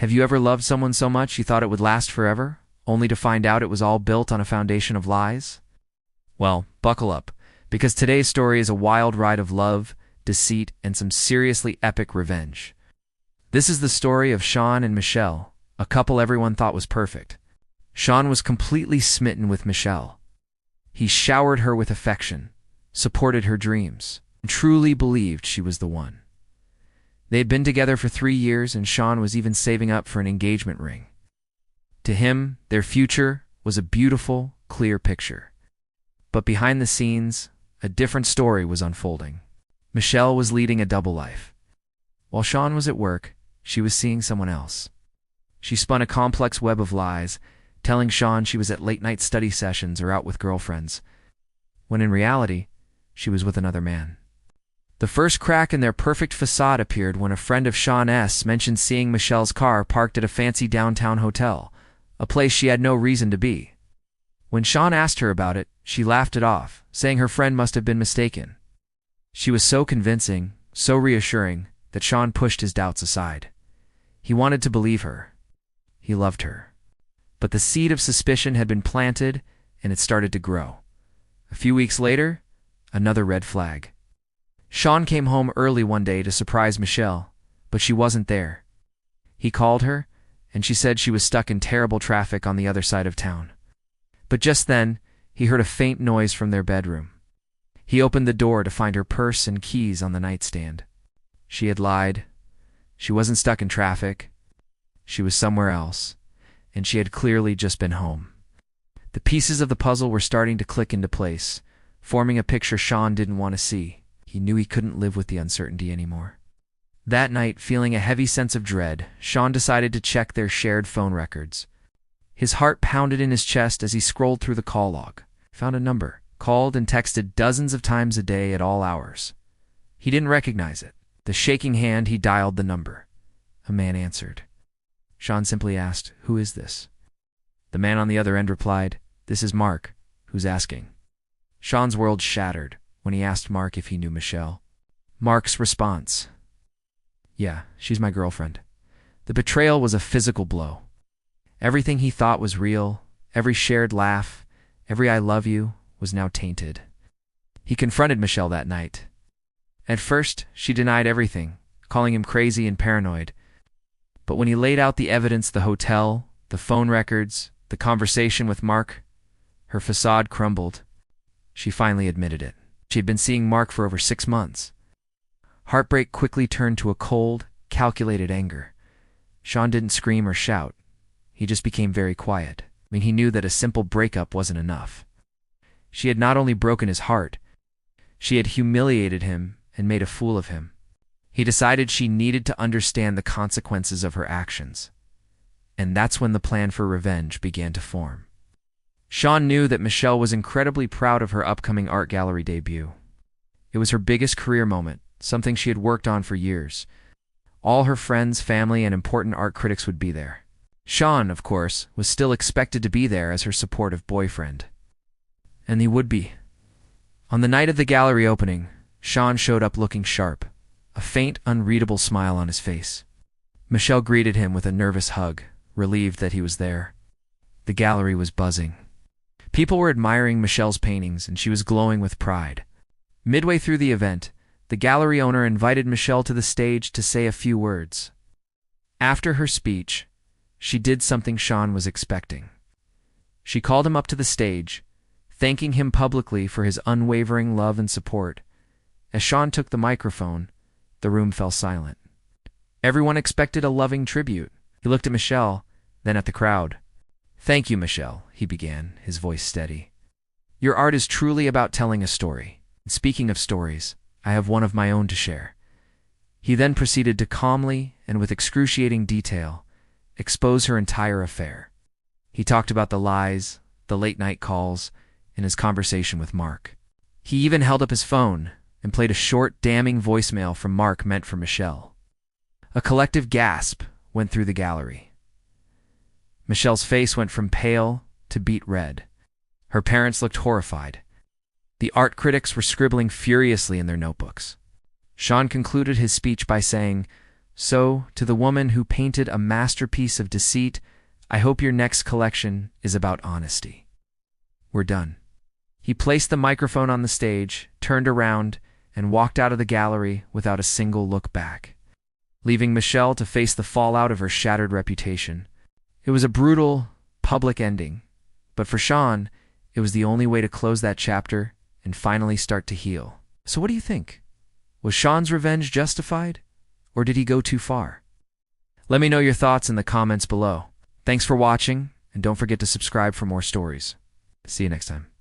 Have you ever loved someone so much you thought it would last forever, only to find out it was all built on a foundation of lies? Well, buckle up, because today's story is a wild ride of love, deceit, and some seriously epic revenge. This is the story of Sean and Michelle, a couple everyone thought was perfect. Sean was completely smitten with Michelle. He showered her with affection, supported her dreams, and truly believed she was the one. They had been together for 3 years, and Sean was even saving up for an engagement ring. To him, their future was a beautiful, clear picture. But behind the scenes, a different story was unfolding. Michelle was leading a double life. While Sean was at work, she was seeing someone else. She spun a complex web of lies, telling Sean she was at late-night study sessions or out with girlfriends, when in reality, she was with another man. The first crack in their perfect facade appeared when a friend of Sean S. mentioned seeing Michelle's car parked at a fancy downtown hotel, a place she had no reason to be. When Sean asked her about it, she laughed it off, saying her friend must have been mistaken. She was so convincing, so reassuring, that Sean pushed his doubts aside. He wanted to believe her. He loved her. But the seed of suspicion had been planted, and it started to grow. A few weeks later, another red flag. Sean came home early one day to surprise Michelle, but she wasn't there. He called her, and she said she was stuck in terrible traffic on the other side of town. But just then, he heard a faint noise from their bedroom. He opened the door to find her purse and keys on the nightstand. She had lied. She wasn't stuck in traffic. She was somewhere else, and she had clearly just been home. The pieces of the puzzle were starting to click into place, forming a picture Sean didn't want to see. He knew he couldn't live with the uncertainty anymore. That night, feeling a heavy sense of dread, Sean decided to check their shared phone records. His heart pounded in his chest as he scrolled through the call log, found a number, called and texted dozens of times a day at all hours. He didn't recognize it. The shaking hand, he dialed the number. A man answered. Sean simply asked, "Who is this?" The man on the other end replied, "This is Mark. Who's asking?" Sean's world shattered when he asked Mark if he knew Michelle. Mark's response, "Yeah, she's my girlfriend." The betrayal was a physical blow. Everything he thought was real, every shared laugh, every "I love you," was now tainted. He confronted Michelle that night. At first, she denied everything, calling him crazy and paranoid. But when he laid out the evidence, the hotel, the phone records, the conversation with Mark, her facade crumbled. She finally admitted it. She had been seeing Mark for over 6 months. Heartbreak quickly turned to a cold, calculated anger. Sean didn't scream or shout. He just became very quiet. He knew that a simple breakup wasn't enough. She had not only broken his heart, she had humiliated him and made a fool of him. He decided she needed to understand the consequences of her actions. And that's when the plan for revenge began to form. Sean knew that Michelle was incredibly proud of her upcoming art gallery debut. It was her biggest career moment, something she had worked on for years. All her friends, family, and important art critics would be there. Sean, of course, was still expected to be there as her supportive boyfriend. And he would be. On the night of the gallery opening, Sean showed up looking sharp, a faint, unreadable smile on his face. Michelle greeted him with a nervous hug, relieved that he was there. The gallery was buzzing. People were admiring Michelle's paintings, and she was glowing with pride. Midway through the event, the gallery owner invited Michelle to the stage to say a few words. After her speech, she did something Sean was expecting. She called him up to the stage, thanking him publicly for his unwavering love and support. As Sean took the microphone, the room fell silent. Everyone expected a loving tribute. He looked at Michelle, then at the crowd. "Thank you, Michelle," he began, his voice steady. "Your art is truly about telling a story. And speaking of stories, I have one of my own to share." He then proceeded to calmly and with excruciating detail expose her entire affair. He talked about the lies, the late-night calls, and his conversation with Mark. He even held up his phone and played a short, damning voicemail from Mark meant for Michelle. A collective gasp went through the gallery. Michelle's face went from pale to beet red. Her parents looked horrified. The art critics were scribbling furiously in their notebooks. Sean concluded his speech by saying, So, to the woman who painted a masterpiece of deceit, I hope your next collection is about honesty. We're done. He placed the microphone on the stage, turned around, and walked out of the gallery without a single look back, leaving Michelle to face the fallout of her shattered reputation. It was a brutal, public ending, but for Sean, it was the only way to close that chapter and finally start to heal. So what do you think? Was Sean's revenge justified, or did he go too far? Let me know your thoughts in the comments below. Thanks for watching, and don't forget to subscribe for more stories. See you next time.